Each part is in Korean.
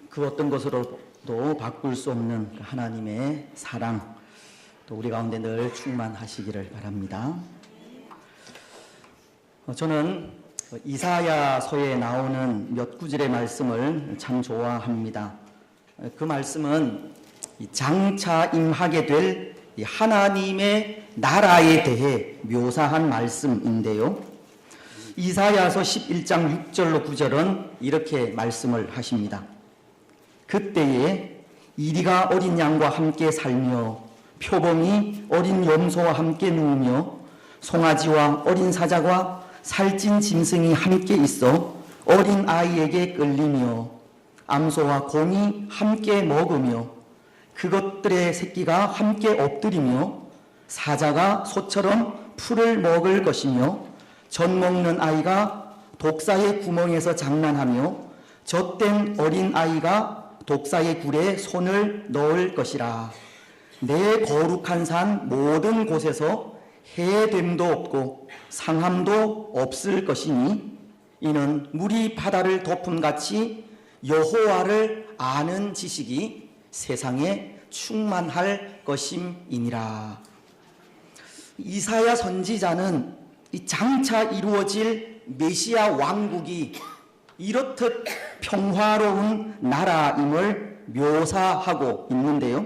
그 어떤 것으로도 바꿀 수 없는 하나님의 사랑, 또 우리 가운데 늘 충만하시기를 바랍니다. 저는 이사야서에 나오는 몇 구절의 말씀을 참 좋아합니다. 그 말씀은 장차 임하게 될 하나님의 나라에 대해 묘사한 말씀인데요. 이사야서 11장 6절로 9절은 이렇게 말씀을 하십니다. 그때에 이리가 어린 양과 함께 살며 표범이 어린 염소와 함께 누우며 송아지와 어린 사자와 살찐 짐승이 함께 있어 어린 아이에게 끌리며 암소와 곰이 함께 먹으며 그것들의 새끼가 함께 엎드리며 사자가 소처럼 풀을 먹을 것이며 젖 먹는 아이가 독사의 구멍에서 장난하며 젖된 어린 아이가 독사의 굴에 손을 넣을 것이라. 내 거룩한 산 모든 곳에서 해됨도 없고 상함도 없을 것이니 이는 물이 바다를 덮음같이 여호와를 아는 지식이 세상에 충만할 것임이니라. 이사야 선지자는 이 장차 이루어질 메시아 왕국이 이렇듯 평화로운 나라임을 묘사하고 있는데요.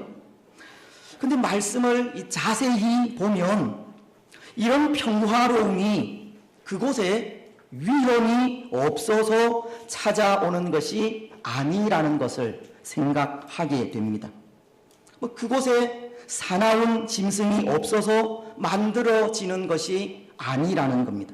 근데 말씀을 자세히 보면 이런 평화로움이 그곳에 위험이 없어서 찾아오는 것이 아니라는 것을 생각하게 됩니다. 그곳에 사나운 짐승이 없어서 만들어지는 것이 아니라는 겁니다.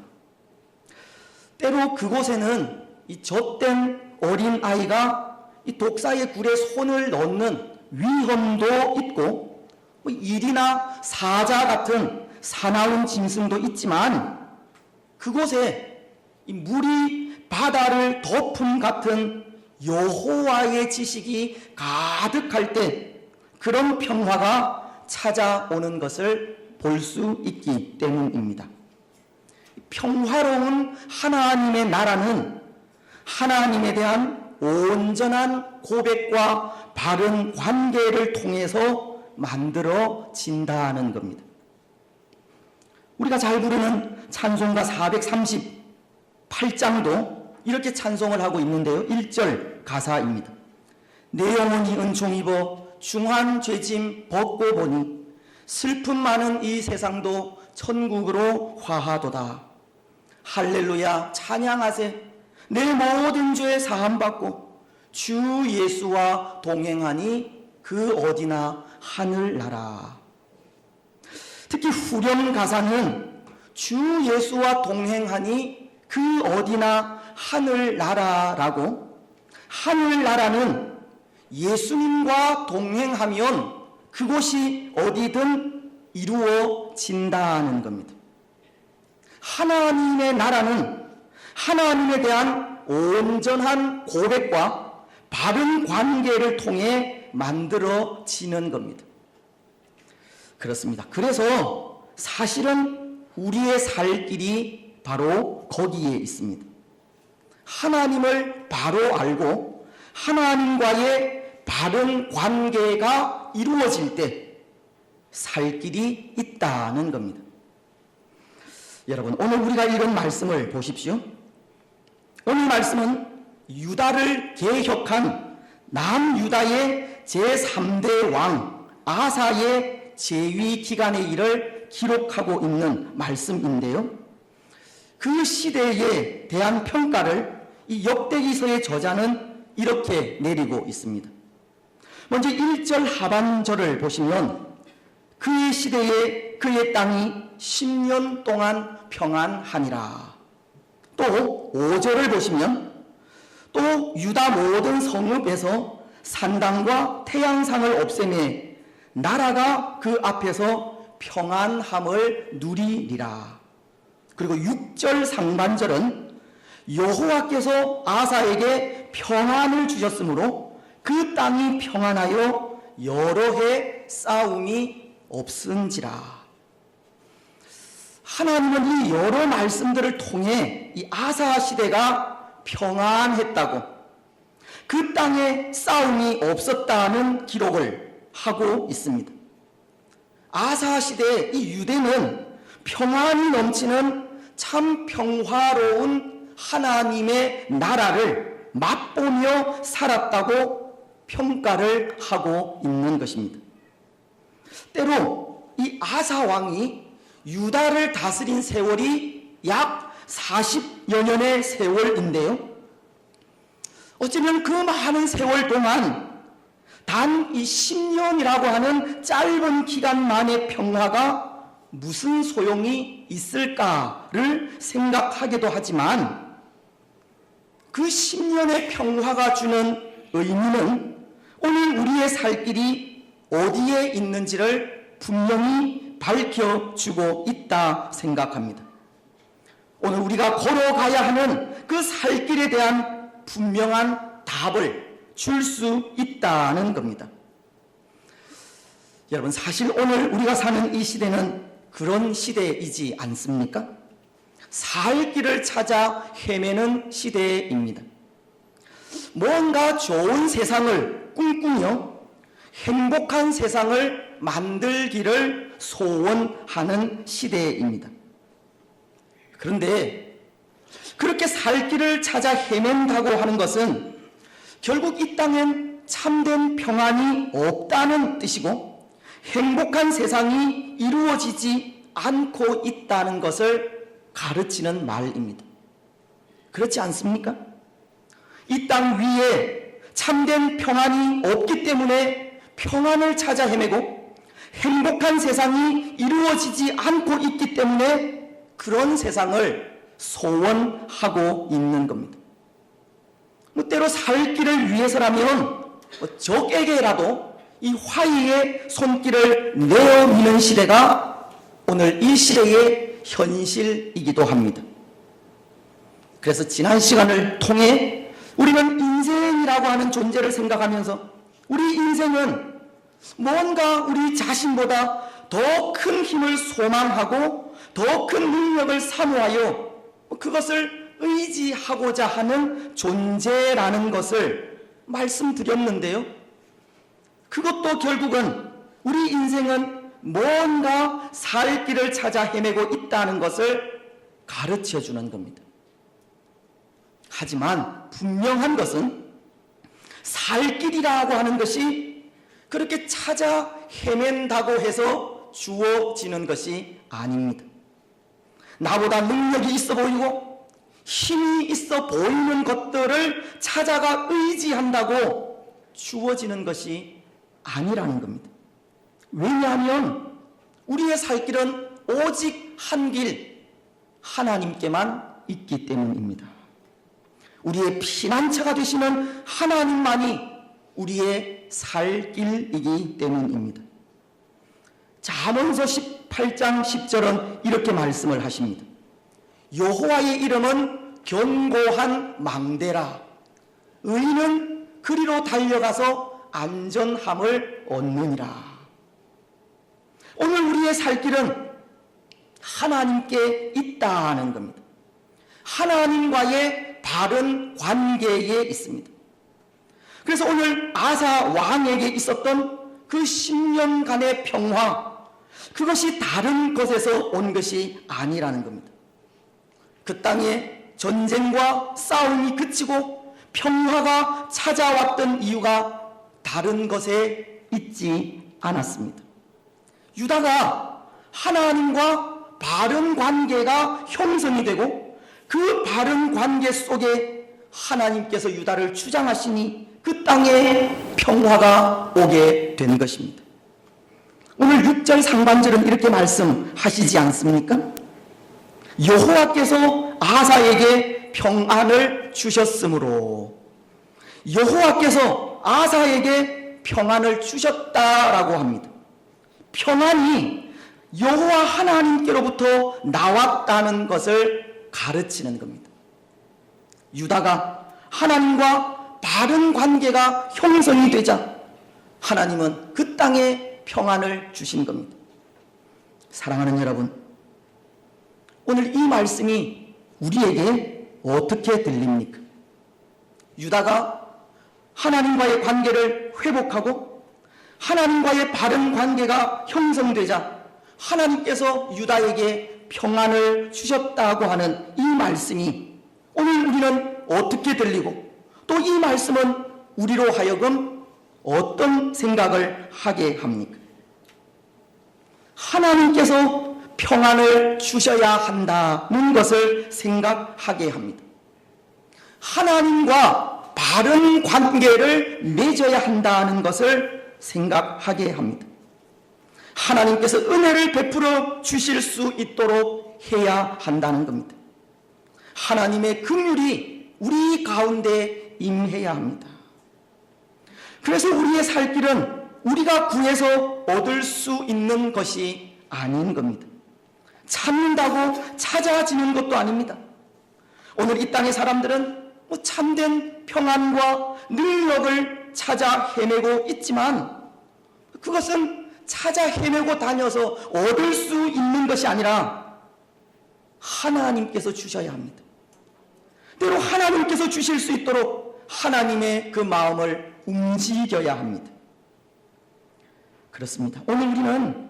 때로 그곳에는 이 젖된 어린 아이가 이 독사의 굴에 손을 넣는 위험도 있고 일이나 사자 같은 사나운 짐승도 있지만 그곳에 이 물이 바다를 덮음 같은 여호와의 지식이 가득할 때 그런 평화가 찾아오는 것을 볼 수 있기 때문입니다. 평화로운 하나님의 나라는 하나님에 대한 온전한 고백과 바른 관계를 통해서 만들어진다는 겁니다. 우리가 잘 부르는 찬송가 438장도 이렇게 찬송을 하고 있는데요. 1절 가사입니다. 내 영혼이 은총 입어 중한 죄짐 벗고 보니 슬픔 많은 이 세상도 천국으로 화하도다. 할렐루야 찬양하세. 내 모든 죄 사함받고 주 예수와 동행하니 그 어디나 하늘나라. 특히 후렴 가사는 주 예수와 동행하니 그 어디나 하늘나라라고, 하늘나라는 예수님과 동행하면 그곳이 어디든 이루어진다는 겁니다. 하나님의 나라는 하나님에 대한 온전한 고백과 바른 관계를 통해 만들어지는 겁니다. 그렇습니다. 그래서 사실은 우리의 살 길이 바로 거기에 있습니다. 하나님을 바로 알고 하나님과의 바른 관계가 이루어질 때 살 길이 있다는 겁니다. 여러분, 오늘 우리가 읽은 말씀을 보십시오. 오늘 말씀은 유다를 개혁한 남유다의 제3대 왕 아사의 재위 기간의 일을 기록하고 있는 말씀인데요. 그 시대에 대한 평가를 이 역대기서의 저자는 이렇게 내리고 있습니다. 먼저 1절 하반절을 보시면 그의 시대에 그의 땅이 10년 동안 평안하니라. 또 5절을 보시면 또 유다 모든 성읍에서 산당과 태양상을 없애매 나라가 그 앞에서 평안함을 누리리라. 그리고 6절 상반절은 여호와께서 아사에게 평안을 주셨으므로 그 땅이 평안하여 여러 해 싸움이 없은지라. 하나님은 이 여러 말씀들을 통해 이 아사 시대가 평안했다고, 그 땅에 싸움이 없었다는 기록을 하고 있습니다. 아사 시대 이 유대는 평안이 넘치는 참 평화로운 하나님의 나라를 맛보며 살았다고 평가를 하고 있는 것입니다. 때로 이 아사 왕이 유다를 다스린 세월이 약 40여 년의 세월인데요. 어쩌면 그 많은 세월 동안 단 이 10년이라고 하는 짧은 기간만의 평화가 무슨 소용이 있을까를 생각하기도 하지만 그 10년의 평화가 주는 의미는 오늘 우리의 살 길이 어디에 있는지를 분명히 밝혀주고 있다 생각합니다. 오늘 우리가 걸어가야 하는 그 살 길에 대한 분명한 답을 줄 수 있다는 겁니다. 여러분, 사실 오늘 우리가 사는 이 시대는 그런 시대이지 않습니까? 살 길을 찾아 헤매는 시대입니다. 뭔가 좋은 세상을 꿈꾸며 행복한 세상을 만들기를 소원하는 시대입니다. 그런데 그렇게 살 길을 찾아 헤맨다고 하는 것은 결국 이 땅엔 참된 평안이 없다는 뜻이고 행복한 세상이 이루어지지 않고 있다는 것을 가르치는 말입니다. 그렇지 않습니까? 이 땅 위에 참된 평안이 없기 때문에 평안을 찾아 헤매고 행복한 세상이 이루어지지 않고 있기 때문에 그런 세상을 소원하고 있는 겁니다. 때로 살 길을 위해서라면 적에게라도 이 화의의 손길을 내어미는 시대가 오늘 이 시대의 현실이기도 합니다. 그래서 지난 시간을 통해 우리는 인생이라고 하는 존재를 생각하면서 우리 인생은 뭔가 우리 자신보다 더 큰 힘을 소망하고 더 큰 능력을 사모하여 그것을 의지하고자 하는 존재라는 것을 말씀드렸는데요. 그것도 결국은 우리 인생은 뭔가 살 길을 찾아 헤매고 있다는 것을 가르쳐 주는 겁니다. 하지만 분명한 것은 살 길이라고 하는 것이 그렇게 찾아 헤맨다고 해서 주어지는 것이 아닙니다. 나보다 능력이 있어 보이고 힘이 있어 보이는 것들을 찾아가 의지한다고 주어지는 것이 아니라는 겁니다. 왜냐하면 우리의 살 길은 오직 한 길, 하나님께만 있기 때문입니다. 우리의 피난처가 되시는 하나님만이 우리의 살 길이기 때문입니다. 잠언서 18장 10절은 이렇게 말씀을 하십니다. 여호와의 이름은 견고한 망대라. 의인은 그리로 달려가서 안전함을 얻느니라. 오늘 우리의 살 길은 하나님께 있다는 겁니다. 하나님과의 바른 관계에 있습니다. 그래서 오늘 아사 왕에게 있었던 그 10년간의 평화, 그것이 다른 것에서 온 것이 아니라는 겁니다. 그 땅에 전쟁과 싸움이 그치고 평화가 찾아왔던 이유가 다른 것에 있지 않았습니다. 유다가 하나님과 바른 관계가 형성이 되고 그 바른 관계 속에 하나님께서 유다를 주장하시니 그 땅에 평화가 오게 된 것입니다. 오늘 6절 상반절은 이렇게 말씀하시지 않습니까? 여호와께서 아사에게 평안을 주셨으므로, 여호와께서 아사에게 평안을 주셨다라고 합니다. 평안이 여호와 하나님께로부터 나왔다는 것을 가르치는 겁니다. 유다가 하나님과 바른 관계가 형성이 되자 하나님은 그 땅에 평안을 주신 겁니다. 사랑하는 여러분, 오늘 이 말씀이 우리에게 어떻게 들립니까? 유다가 하나님과의 관계를 회복하고 하나님과의 바른 관계가 형성되자 하나님께서 유다에게 평안을 주셨다고 하는 이 말씀이 오늘 우리는 어떻게 들리고 또 이 말씀은 우리로 하여금 어떤 생각을 하게 합니까? 하나님께서 평안을 주셔야 한다는 것을 생각하게 합니다. 하나님과 바른 관계를 맺어야 한다는 것을 생각하게 합니다. 하나님께서 은혜를 베풀어 주실 수 있도록 해야 한다는 겁니다. 하나님의 긍휼이 우리 가운데 임해야 합니다. 그래서 우리의 살 길은 우리가 구해서 얻을 수 있는 것이 아닌 겁니다. 찾는다고 찾아지는 것도 아닙니다. 오늘 이 땅의 사람들은 참된 평안과 능력을 찾아 헤매고 있지만 그것은 찾아 헤매고 다녀서 얻을 수 있는 것이 아니라 하나님께서 주셔야 합니다. 때로 하나님께서 주실 수 있도록 하나님의 그 마음을 움직여야 합니다. 그렇습니다. 오늘 우리는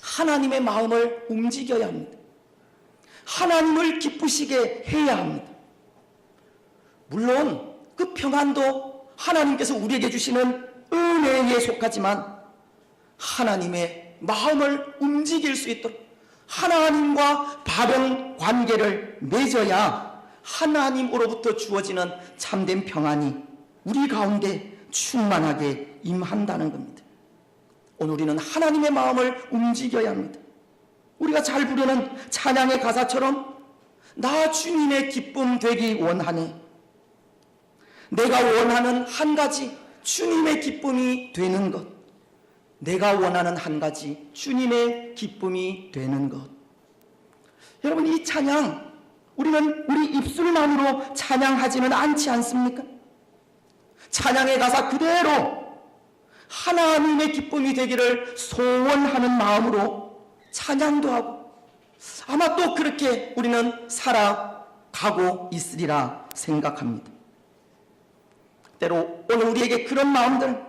하나님의 마음을 움직여야 합니다. 하나님을 기쁘시게 해야 합니다. 물론 그 평안도 하나님께서 우리에게 주시는 은혜에 속하지만 하나님의 마음을 움직일 수 있도록 하나님과 바른 관계를 맺어야 하나님으로부터 주어지는 참된 평안이 우리 가운데 충만하게 임한다는 겁니다. 오늘 우리는 하나님의 마음을 움직여야 합니다. 우리가 잘 부르는 찬양의 가사처럼 나 주님의 기쁨 되기 원하네. 내가 원하는 한 가지 주님의 기쁨이 되는 것. 내가 원하는 한 가지 주님의 기쁨이 되는 것. 여러분, 이 찬양 우리는 우리 입술만으로 찬양하지는 않지 않습니까? 찬양의 가사 그대로 하나님의 기쁨이 되기를 소원하는 마음으로 찬양도 하고 아마 또 그렇게 우리는 살아가고 있으리라 생각합니다. 때로 오늘 우리에게 그런 마음들,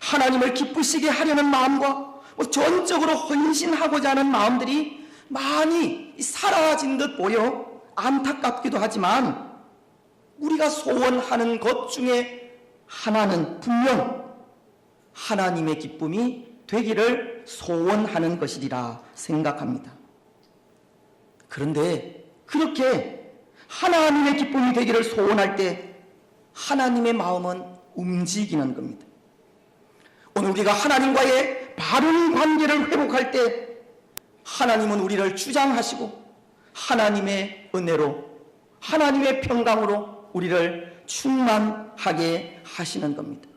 하나님을 기쁘시게 하려는 마음과 전적으로 헌신하고자 하는 마음들이 많이 사라진 듯 보여 안타깝기도 하지만 우리가 소원하는 것 중에 하나는 분명 하나님의 기쁨이 되기를 소원하는 것이리라 생각합니다. 그런데 그렇게 하나님의 기쁨이 되기를 소원할 때 하나님의 마음은 움직이는 겁니다. 오늘 우리가 하나님과의 바른 관계를 회복할 때 하나님은 우리를 주장하시고 하나님의 은혜로 하나님의 평강으로 우리를 충만하게 하시는 겁니다.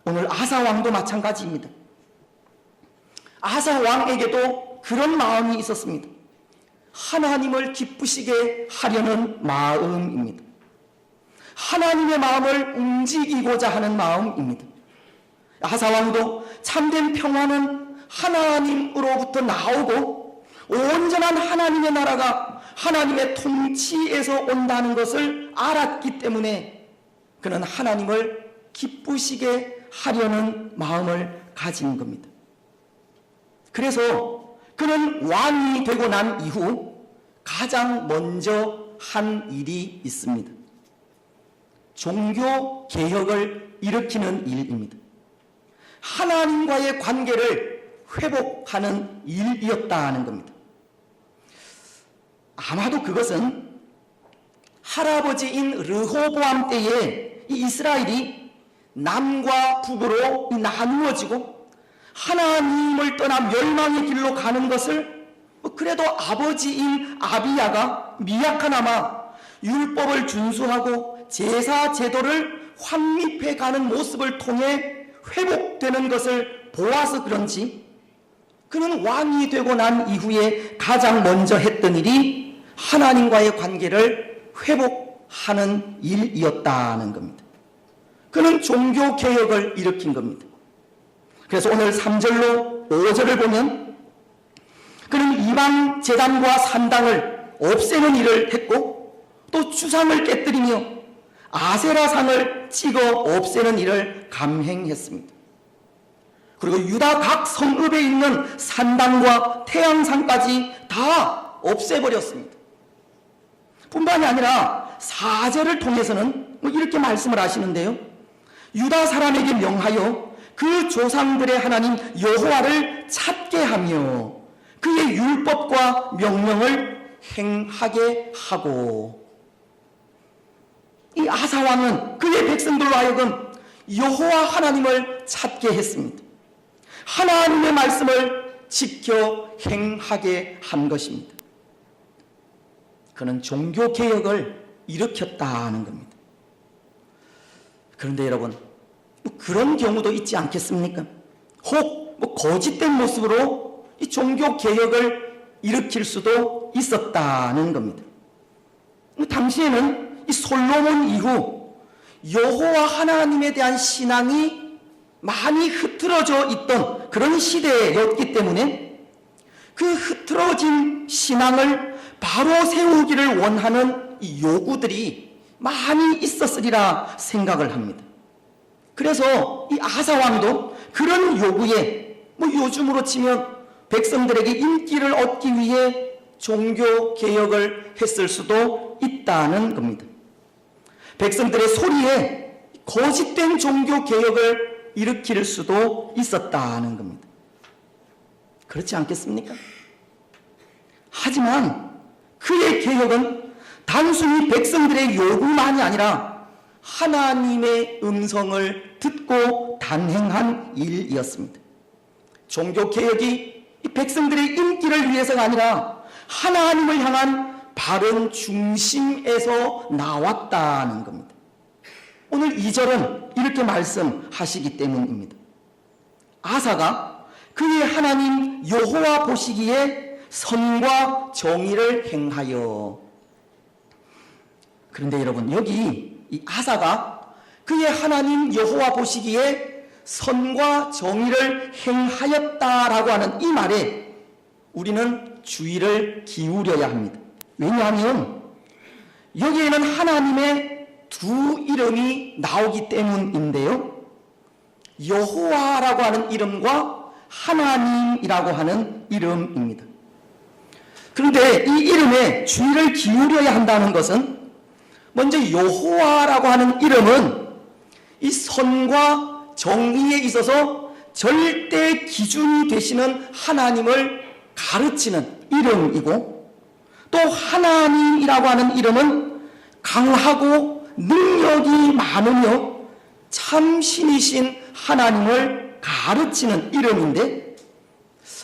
오늘 아사 왕도 마찬가지입니다. 아사 왕에게도 그런 마음이 있었습니다. 하나님을 기쁘시게 하려는 마음입니다. 하나님의 마음을 움직이고자 하는 마음입니다. 아사 왕도 참된 평화는 하나님으로부터 나오고 온전한 하나님의 나라가 하나님의 통치에서 온다는 것을 알았기 때문에 그는 하나님을 기쁘시게 하려는 마음을 가진 겁니다. 그래서 그는 왕이 되고 난 이후 가장 먼저 한 일이 있습니다. 종교 개혁을 일으키는 일입니다. 하나님과의 관계를 회복하는 일이었다는 겁니다. 아마도 그것은 할아버지인 르호보암 때에 이 이스라엘이 남과 북으로 나누어지고 하나님을 떠나 멸망의 길로 가는 것을 그래도 아버지인 아비야가 미약하나마 율법을 준수하고 제사 제도를 확립해 가는 모습을 통해 회복되는 것을 보아서 그런지 그는 왕이 되고 난 이후에 가장 먼저 했던 일이 하나님과의 관계를 회복하는 일이었다는 겁니다. 그는 종교 개혁을 일으킨 겁니다. 그래서 오늘 3절로 5절을 보면 그는 이방 제단과 산당을 없애는 일을 했고 또 주상을 깨뜨리며 아세라상을 찍어 없애는 일을 감행했습니다. 그리고 유다 각 성읍에 있는 산당과 태양상까지 다 없애버렸습니다. 뿐만이 아니라 4절을 통해서는 이렇게 말씀을 하시는데요. 유다 사람에게 명하여 그 조상들의 하나님 여호와를 찾게 하며 그의 율법과 명령을 행하게 하고, 이 아사 왕은 그의 백성들로 하여금 여호와 하나님을 찾게 했습니다. 하나님의 말씀을 지켜 행하게 한 것입니다. 그는 종교개혁을 일으켰다는 겁니다. 그런데 여러분, 그런 경우도 있지 않겠습니까? 혹 거짓된 모습으로 이 종교개혁을 일으킬 수도 있었다는 겁니다. 당시에는 이 솔로몬 이후 여호와 하나님에 대한 신앙이 많이 흐트러져 있던 그런 시대였기 때문에 그 흐트러진 신앙을 바로 세우기를 원하는 이 요구들이 많이 있었으리라 생각을 합니다. 그래서 이 아사 왕도 그런 요구에 요즘으로 치면 백성들에게 인기를 얻기 위해 종교 개혁을 했을 수도 있다는 겁니다. 백성들의 소리에 거짓된 종교 개혁을 일으킬 수도 있었다는 겁니다. 그렇지 않겠습니까? 하지만 그의 개혁은 단순히 백성들의 요구만이 아니라 하나님의 음성을 듣고 단행한 일이었습니다. 종교 개혁이 백성들의 인기를 위해서가 아니라 하나님을 향한 바른 중심에서 나왔다는 겁니다. 오늘 2절은 이렇게 말씀하시기 때문입니다. 아사가 그의 하나님 여호와 보시기에 선과 정의를 행하여. 그런데 여러분, 여기 이 아사가 그의 하나님 여호와 보시기에 선과 정의를 행하였다라고 하는 이 말에 우리는 주의를 기울여야 합니다. 왜냐하면 여기에는 하나님의 두 이름이 나오기 때문인데요. 여호와라고 하는 이름과 하나님이라고 하는 이름입니다. 그런데 이 이름에 주의를 기울여야 한다는 것은 먼저 여호와라고 하는 이름은 이 선과 정의에 있어서 절대 기준이 되시는 하나님을 가르치는 이름이고, 또 하나님이라고 하는 이름은 강하고 능력이 많으며 참신이신 하나님을 가르치는 이름인데,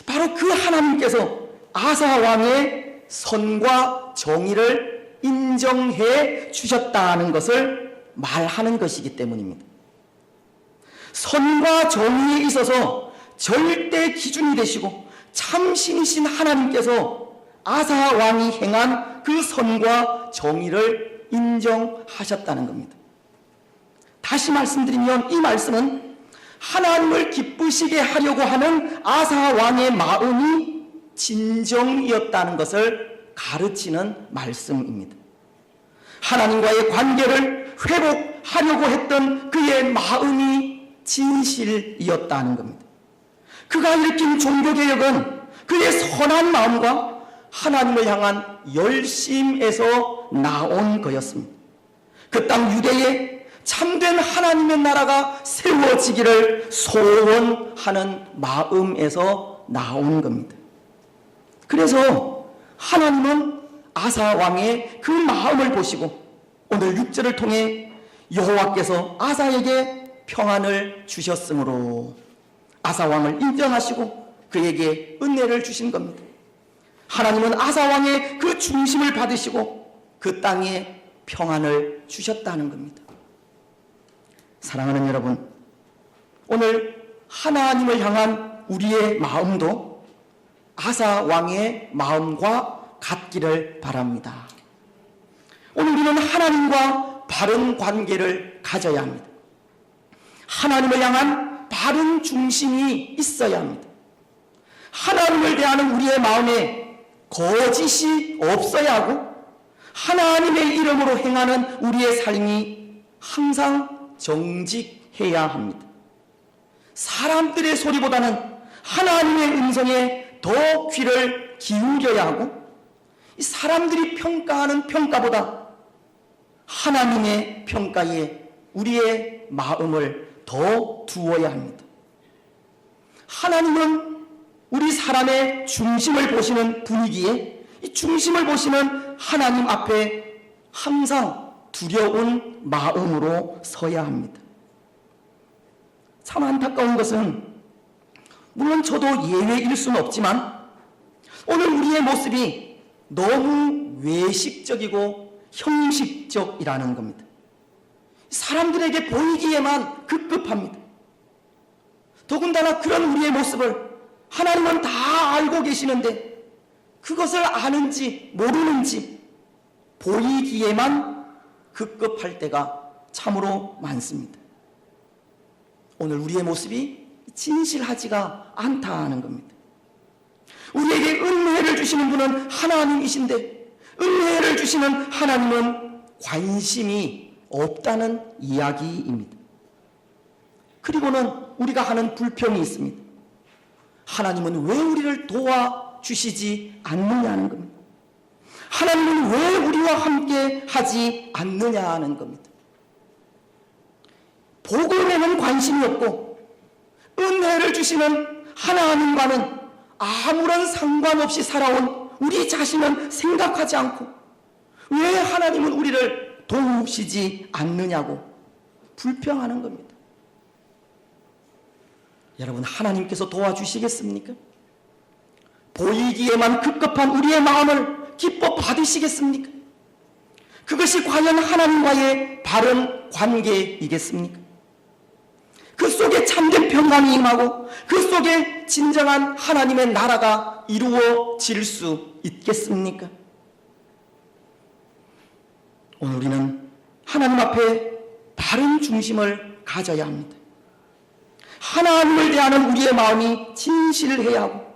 바로 그 하나님께서 아사 왕의 선과 정의를 인정해 주셨다는 것을 말하는 것이기 때문입니다. 선과 정의에 있어서 절대 기준이 되시고 참신이신 하나님께서 아사 왕이 행한 그 선과 정의를 인정하셨다는 겁니다. 다시 말씀드리면 이 말씀은 하나님을 기쁘시게 하려고 하는 아사 왕의 마음이 진정이었다는 것을 가르치는 말씀입니다. 하나님과의 관계를 회복하려고 했던 그의 마음이 진실이었다는 겁니다. 그가 일으킨 종교개혁은 그의 선한 마음과 하나님을 향한 열심에서 나온 거였습니다. 그 땅 유대에 참된 하나님의 나라가 세워지기를 소원하는 마음에서 나온 겁니다. 그래서 하나님은 아사 왕의 그 마음을 보시고 오늘 6절을 통해 여호와께서 아사에게 평안을 주셨으므로 아사 왕을 인정하시고 그에게 은혜를 주신 겁니다. 하나님은 아사 왕의 그 중심을 받으시고 그 땅에 평안을 주셨다는 겁니다. 사랑하는 여러분, 오늘 하나님을 향한 우리의 마음도 아사 왕의 마음과 같기를 바랍니다. 오늘 우리는 하나님과 바른 관계를 가져야 합니다. 하나님을 향한 바른 중심이 있어야 합니다. 하나님을 대하는 우리의 마음에 거짓이 없어야 하고 하나님의 이름으로 행하는 우리의 삶이 항상 정직해야 합니다. 사람들의 소리보다는 하나님의 음성에 더 귀를 기울여야 하고, 사람들이 평가하는 평가보다 하나님의 평가에 우리의 마음을 더 두어야 합니다. 하나님은 우리 사람의 중심을 보시는 분위기에 이 중심을 보시는 하나님 앞에 항상 두려운 마음으로 서야 합니다. 참 안타까운 것은, 물론 저도 예외일 수는 없지만 오늘 우리의 모습이 너무 외식적이고 형식적이라는 겁니다. 사람들에게 보이기에만 급급합니다. 더군다나 그런 우리의 모습을 하나님은 다 알고 계시는데 그것을 아는지 모르는지 보이기에만 급급할 때가 참으로 많습니다. 오늘 우리의 모습이 진실하지가 않다는 겁니다. 우리에게 은혜를 주시는 분은 하나님이신데 은혜를 주시는 하나님은 관심이 없다는 이야기입니다. 그리고는 우리가 하는 불평이 있습니다. 하나님은 왜 우리를 도와주시지 않느냐는 겁니다. 하나님은 왜 우리와 함께 하지 않느냐는 겁니다. 복음에는 관심이 없고 은혜를 주시는 하나님과는 아무런 상관없이 살아온 우리 자신은 생각하지 않고 왜 하나님은 우리를 도우시지 않느냐고 불평하는 겁니다. 여러분, 하나님께서 도와주시겠습니까? 보이기에만 급급한 우리의 마음을 기뻐 받으시겠습니까? 그것이 과연 하나님과의 바른 관계이겠습니까? 그 속에 참된 평강이 임하고 그 속에 진정한 하나님의 나라가 이루어질 수 있겠습니까? 오늘 우리는 하나님 앞에 바른 중심을 가져야 합니다. 하나님을 대하는 우리의 마음이 진실해야 하고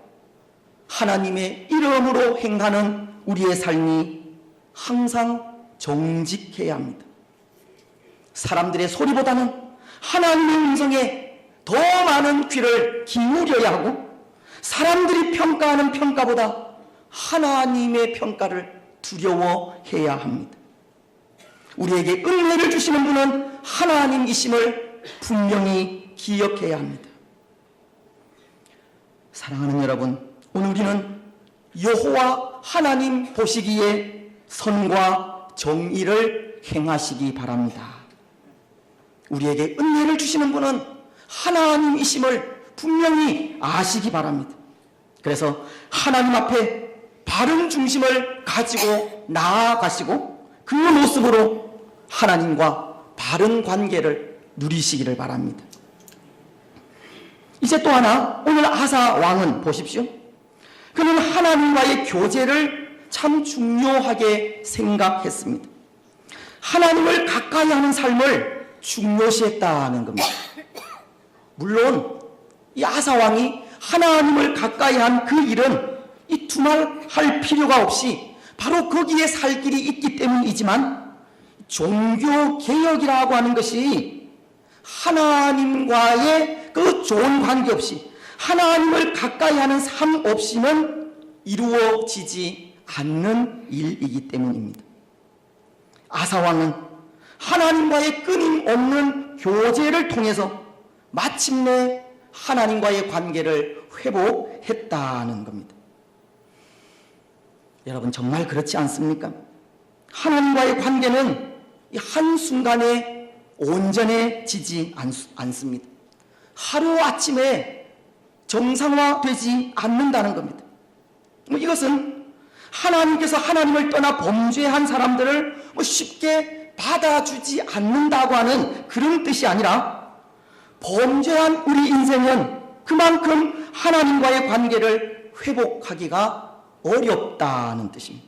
하나님의 이름으로 행하는 우리의 삶이 항상 정직해야 합니다. 사람들의 소리보다는 하나님의 음성에 더 많은 귀를 기울여야 하고 사람들이 평가하는 평가보다 하나님의 평가를 두려워해야 합니다. 우리에게 은혜를 주시는 분은 하나님이심을 분명히 기억해야 합니다. 사랑하는 여러분, 오늘 우리는 여호와 하나님 보시기에 선과 정의를 행하시기 바랍니다. 우리에게 은혜를 주시는 분은 하나님이심을 분명히 아시기 바랍니다. 그래서 하나님 앞에 바른 중심을 가지고 나아가시고 그 모습으로 하나님과 바른 관계를 누리시기를 바랍니다. 이제 또 하나, 오늘 아사 왕은 보십시오. 그는 하나님과의 교제를 참 중요하게 생각했습니다. 하나님을 가까이 하는 삶을 중요시했다는 겁니다. 물론 이 아사 왕이 하나님을 가까이 한 그 일은 이 두말할 필요가 없이 바로 거기에 살 길이 있기 때문이지만 종교개혁이라고 하는 것이 하나님과의 그 좋은 관계 없이 하나님을 가까이 하는 삶 없이는 이루어지지 않는 일이기 때문입니다. 아사 왕은 하나님과의 끊임없는 교제를 통해서 마침내 하나님과의 관계를 회복했다는 겁니다. 여러분, 정말 그렇지 않습니까? 하나님과의 관계는 한순간에 온전해지지 않습니다. 하루아침에 정상화되지 않는다는 겁니다. 이것은 하나님께서 하나님을 떠나 범죄한 사람들을 쉽게 받아주지 않는다고 하는 그런 뜻이 아니라 범죄한 우리 인생은 그만큼 하나님과의 관계를 회복하기가 어렵다는 뜻입니다.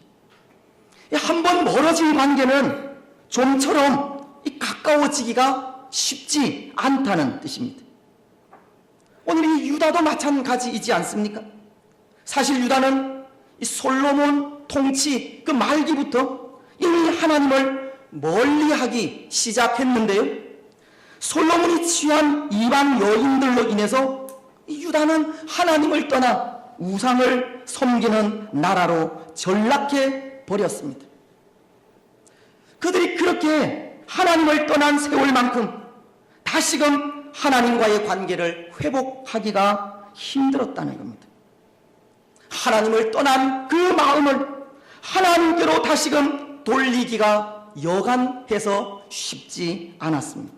한번 멀어진 관계는 좀처럼 가까워지기가 쉽지 않다는 뜻입니다. 오늘 이 유다도 마찬가지이지 않습니까? 사실 유다는 이 솔로몬 통치 그 말기부터 이미 하나님을 멀리하기 시작했는데요. 솔로몬이 취한 이방 여인들로 인해서 유다는 하나님을 떠나 우상을 섬기는 나라로 전락해 버렸습니다. 그들이 그렇게 하나님을 떠난 세월만큼 다시금 하나님과의 관계를 회복하기가 힘들었다는 겁니다. 하나님을 떠난 그 마음을 하나님께로 다시금 돌리기가 여간해서 쉽지 않았습니다.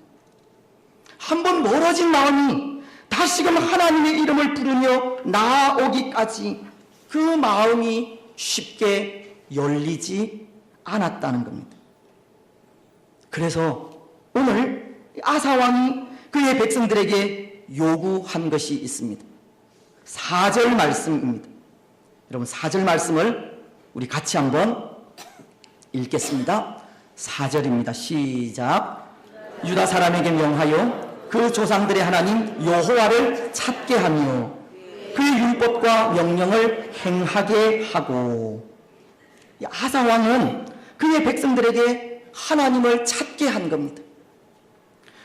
한번 멀어진 마음이 다시금 하나님의 이름을 부르며 나아오기까지 그 마음이 쉽게 열리지 않았다는 겁니다. 그래서 오늘 아사왕이 그의 백성들에게 요구한 것이 있습니다. 4절 말씀입니다. 여러분 4절 말씀을 우리 같이 한번 읽겠습니다. 4절입니다. 시작. 유다 사람에게 명하여 그 조상들의 하나님 여호와를 찾게 하며 그의 율법과 명령을 행하게 하고. 아사 왕은 그의 백성들에게 하나님을 찾게 한 겁니다.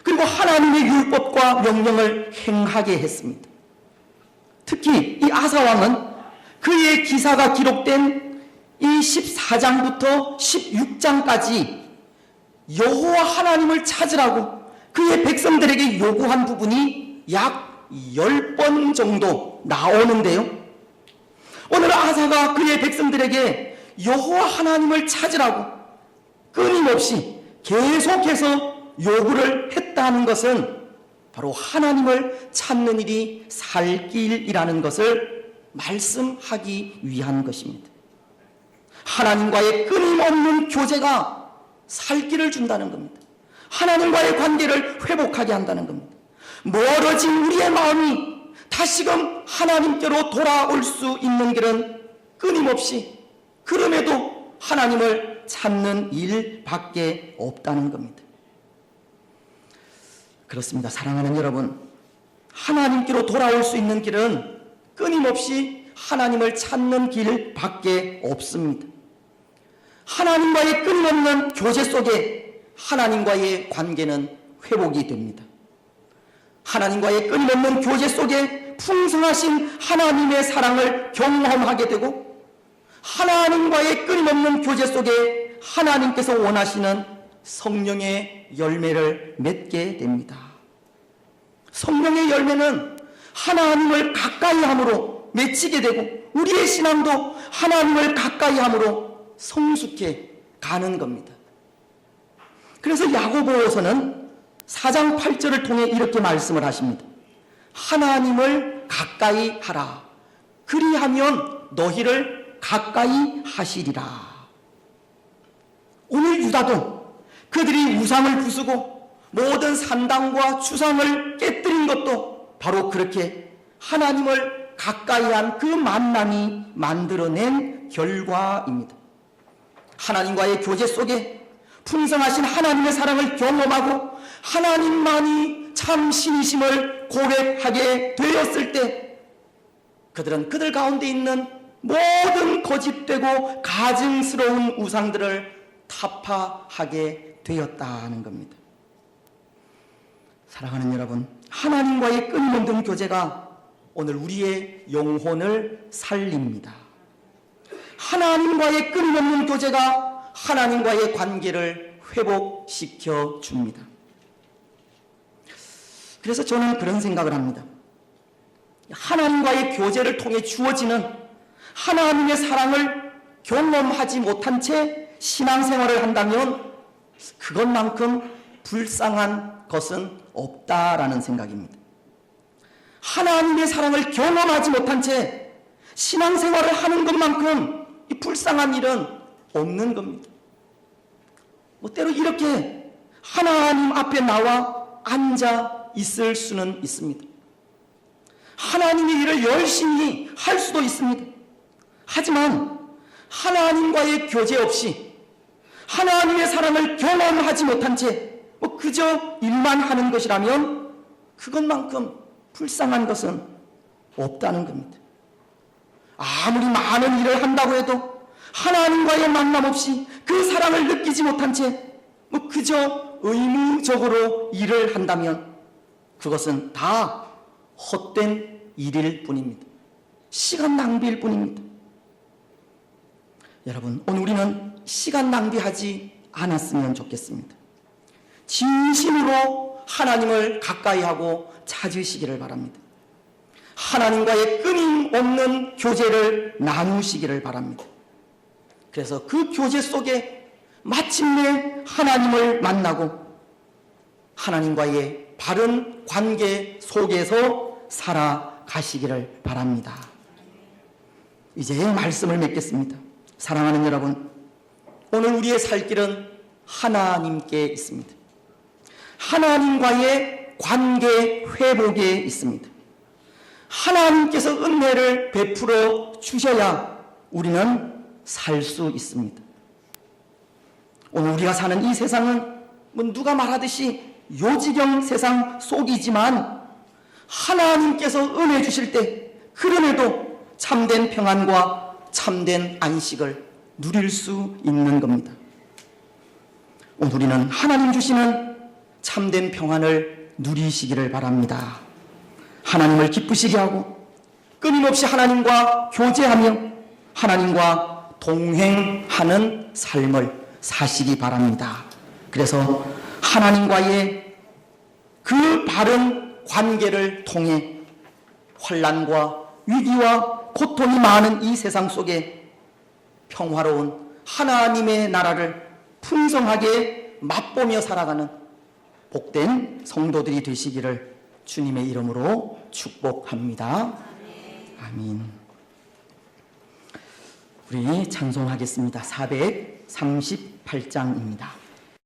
그리고 하나님의 율법과 명령을 행하게 했습니다. 특히 이 아사 왕은 그의 기사가 기록된 이 14장부터 16장까지 여호와 하나님을 찾으라고 그의 백성들에게 요구한 부분이 약 10번 정도 나오는데요. 오늘 아사가 그의 백성들에게 여호와 하나님을 찾으라고 끊임없이 계속해서 요구를 했다는 것은 바로 하나님을 찾는 일이 살 길이라는 것을 말씀하기 위한 것입니다. 하나님과의 끊임없는 교제가 살 길을 준다는 겁니다. 하나님과의 관계를 회복하게 한다는 겁니다. 멀어진 우리의 마음이 다시금 하나님께로 돌아올 수 있는 길은 끊임없이 그럼에도 하나님을 찾는 일밖에 없다는 겁니다. 그렇습니다. 사랑하는 여러분, 하나님께로 돌아올 수 있는 길은 끊임없이 하나님을 찾는 길밖에 없습니다. 하나님과의 끊임없는 교제 속에 하나님과의 관계는 회복이 됩니다. 하나님과의 끊임없는 교제 속에 풍성하신 하나님의 사랑을 경험하게 되고, 하나님과의 끊임없는 교제 속에 하나님께서 원하시는 성령의 열매를 맺게 됩니다. 성령의 열매는 하나님을 가까이 함으로 맺히게 되고, 우리의 신앙도 하나님을 가까이 함으로 성숙해 가는 겁니다. 그래서 야고보서는 4장 8절을 통해 이렇게 말씀을 하십니다. 하나님을 가까이 하라. 그리하면 너희를 가까이 하시리라. 오늘 유다도 그들이 우상을 부수고 모든 산당과 주상을 깨뜨린 것도 바로 그렇게 하나님을 가까이 한 그 만남이 만들어낸 결과입니다. 하나님과의 교제 속에 풍성하신 하나님의 사랑을 경험하고 하나님만이 참 신이심을 고백하게 되었을 때 그들은 그들 가운데 있는 모든 거짓되고 가증스러운 우상들을 타파하게 되었다는 겁니다. 사랑하는 여러분, 하나님과의 끊임없는 교제가 오늘 우리의 영혼을 살립니다. 하나님과의 끊임없는 교제가 하나님과의 관계를 회복시켜 줍니다. 그래서 저는 그런 생각을 합니다. 하나님과의 교제를 통해 주어지는 하나님의 사랑을 경험하지 못한 채 신앙생활을 한다면 그것만큼 불쌍한 것은 없다라는 생각입니다. 하나님의 사랑을 경험하지 못한 채 신앙생활을 하는 것만큼 이 불쌍한 일은 없는 겁니다. 때로 이렇게 하나님 앞에 나와 앉아 있을 수는 있습니다. 하나님의 일을 열심히 할 수도 있습니다. 하지만 하나님과의 교제 없이 하나님의 사랑을 경험하지 못한 채 그저 일만 하는 것이라면 그것만큼 불쌍한 것은 없다는 겁니다. 아무리 많은 일을 한다고 해도 하나님과의 만남 없이 그 사랑을 느끼지 못한 채 그저 의무적으로 일을 한다면 그것은 다 헛된 일일 뿐입니다. 시간 낭비일 뿐입니다. 여러분, 오늘 우리는 시간 낭비하지 않았으면 좋겠습니다. 진심으로 하나님을 가까이 하고 찾으시기를 바랍니다. 하나님과의 끊임없는 교제를 나누시기를 바랍니다. 그래서 그 교제 속에 마침내 하나님을 만나고 하나님과의 바른 관계 속에서 살아가시기를 바랍니다. 이제 말씀을 맺겠습니다. 사랑하는 여러분, 오늘 우리의 살 길은 하나님께 있습니다. 하나님과의 관계 회복에 있습니다. 하나님께서 은혜를 베풀어 주셔야 우리는 살 수 있습니다. 오늘 우리가 사는 이 세상은 누가 말하듯이 요지경 세상 속이지만 하나님께서 은혜 주실 때 그럼에도 참된 평안과 참된 안식을 누릴 수 있는 겁니다. 오늘 우리는 하나님 주시는 참된 평안을 누리시기를 바랍니다. 하나님을 기쁘시게 하고 끊임없이 하나님과 교제하며 하나님과 동행하는 삶을 사시기 바랍니다. 그래서 하나님과의 그 바른 관계를 통해 환난과 위기와 고통이 많은 이 세상 속에 평화로운 하나님의 나라를 풍성하게 맛보며 살아가는 복된 성도들이 되시기를 주님의 이름으로 축복합니다. 아멘. 우리 찬송하겠습니다. 438장입니다.